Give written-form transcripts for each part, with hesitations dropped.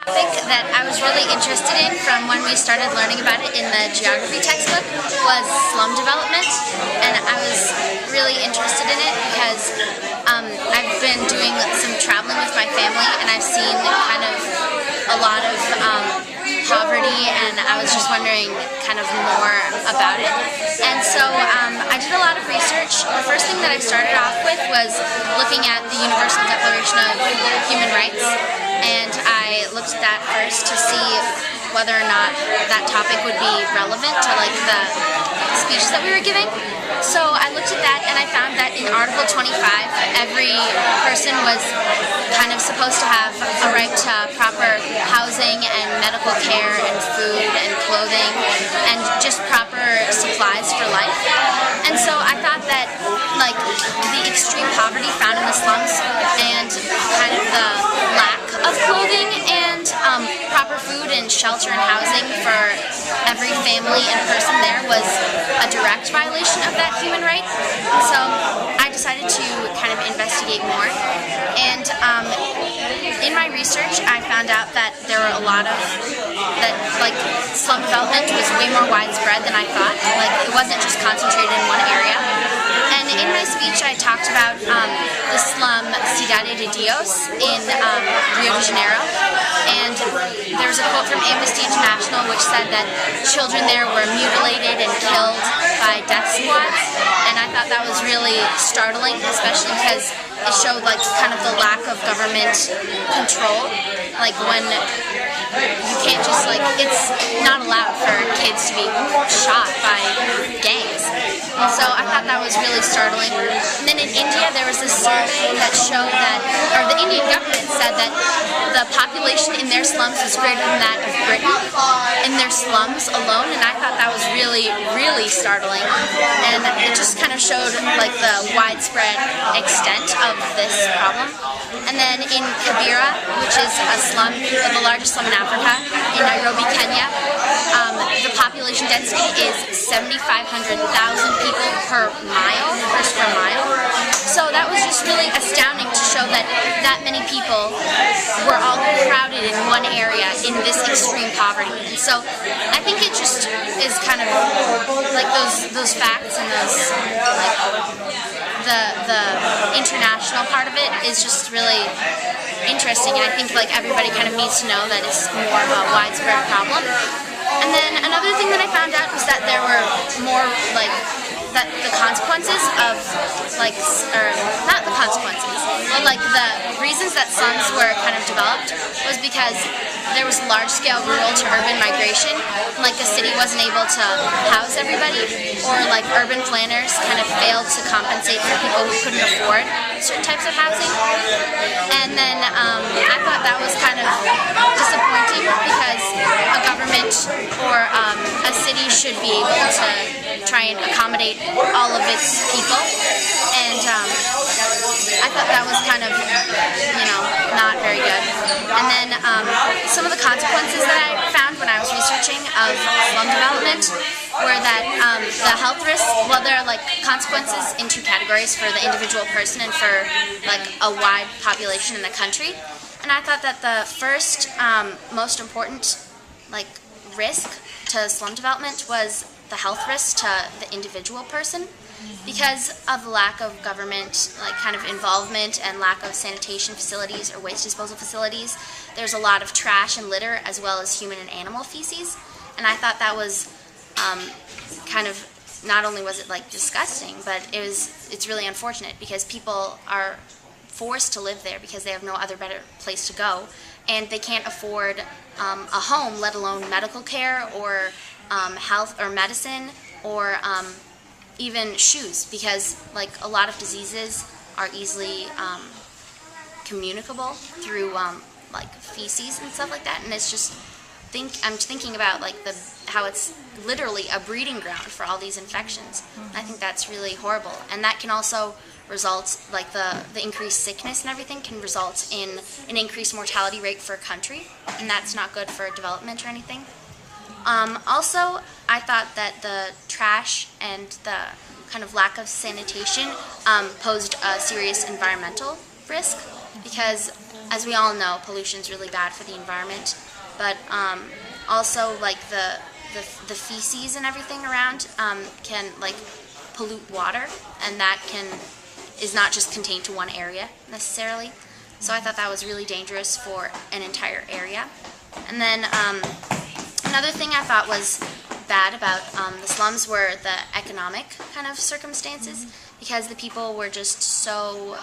Topic that I was really interested in from when we started learning about it in the geography textbook was slum development, and I was really interested in it because I've been doing some traveling with my family and I've seen kind of a lot of poverty, and I was just wondering kind of more about it. And so I did a lot of research. The first thing that I started off with was looking at the Universal Declaration of Human Rights, and I looked at that first to see whether or not that topic would be relevant to like the speech that we were giving. So I looked at that and I found that in Article 25, every person was kind of supposed to have a right to proper housing and medical care and food and clothing and just proper supplies for life. And so I thought that like the extreme poverty found in the slums and kind of the lack of clothing and proper food and shelter and housing for every family and person there was a direct violation of that human right. So I decided to kind of investigate more, and in my research I found out that there were a lot of like slum development was way more widespread than I thought. Like it wasn't just concentrated in one area. And in my speech I talked about the slum Cidade de Dios in Rio de Janeiro, and there's a quote from Amnesty International which said that children there were mutilated and killed by death squads, and I thought that was really startling, especially because it showed like kind of the lack of government control, like when you can't just like, it's not allowed for kids to be shot by gangs. So I thought that was really startling. And then in India there was this survey that showed that, or the Indian government said that the population in their slums was greater than that of Britain in their slums alone, and I thought that was really, really startling. And it just kind of showed like the widespread extent of this problem. And then in Kibera, which is a slum, the largest slum in Africa, in Nairobi, Kenya, the population density is 7,500 people per square mile. So that was just really astounding to show that that many people were all crowded in one area in this extreme poverty. And so I think it just is kind of like those facts and those like the international part of it is just really interesting, and I think like everybody kind of needs to know that it's more of a widespread problem. And then another thing that I found out was that there were more like that the consequences of like, or not the consequences, but like the reasons that slums were kind of developed was because there was large-scale rural to urban migration. Like the city wasn't able to house everybody, or like urban planners kind of failed to compensate for people who couldn't afford certain types of housing. And then I thought that was kind of disappointing because a government or a city should be able to try and accommodate all of its people, and I thought that was kind of, you know, not very good. And then some of the consequences that I found when I was researching of slum development were that the health risks, well, there are like consequences in two categories, for the individual person and for like a wide population in the country. And I thought that the first most important like risk to slum development was the health risk to the individual person, because of the lack of government like kind of involvement and lack of sanitation facilities or waste disposal facilities. There's a lot of trash and litter as well as human and animal feces, and I thought that was kind of, not only was it like disgusting, but it's really unfortunate because people are forced to live there because they have no other better place to go, and they can't afford a home, let alone medical care or health or medicine or even shoes, because like a lot of diseases are easily communicable through like feces and stuff like that. And it's just I'm thinking about like how it's literally a breeding ground for all these infections. And I think that's really horrible, and that can also result, like the increased sickness and everything can result in an increased mortality rate for a country, and that's not good for development or anything. Also, I thought that the trash and the kind of lack of sanitation posed a serious environmental risk because, as we all know, pollution is really bad for the environment. But also, like the feces and everything around can like pollute water, and that is not just contained to one area necessarily. So I thought that was really dangerous for an entire area. And then another thing I thought was bad about the slums were the economic kind of circumstances, because the people were just so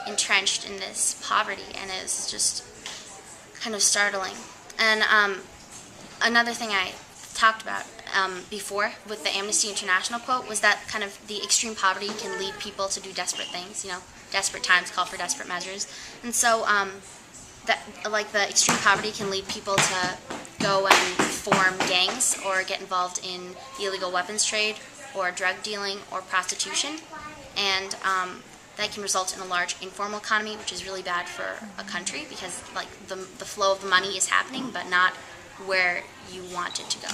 entrenched in this poverty, and it was just kind of startling. And another thing I talked about before with the Amnesty International quote was that kind of the extreme poverty can lead people to do desperate things. Desperate times call for desperate measures, and so like the extreme poverty can lead people to go and form gangs or get involved in the illegal weapons trade or drug dealing or prostitution, and that can result in a large informal economy, which is really bad for a country because like the flow of the money is happening but not where you want it to go.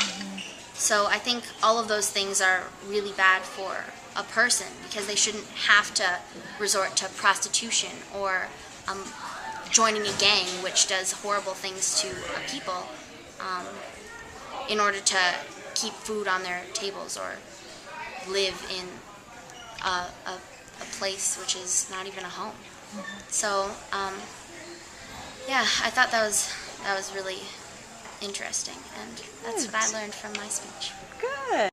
So I think all of those things are really bad for a person because they shouldn't have to resort to prostitution or joining a gang, which does horrible things to people, in order to keep food on their tables or live in a place which is not even a home. So yeah, I thought that was really interesting, and that's what I learned from my speech. Good.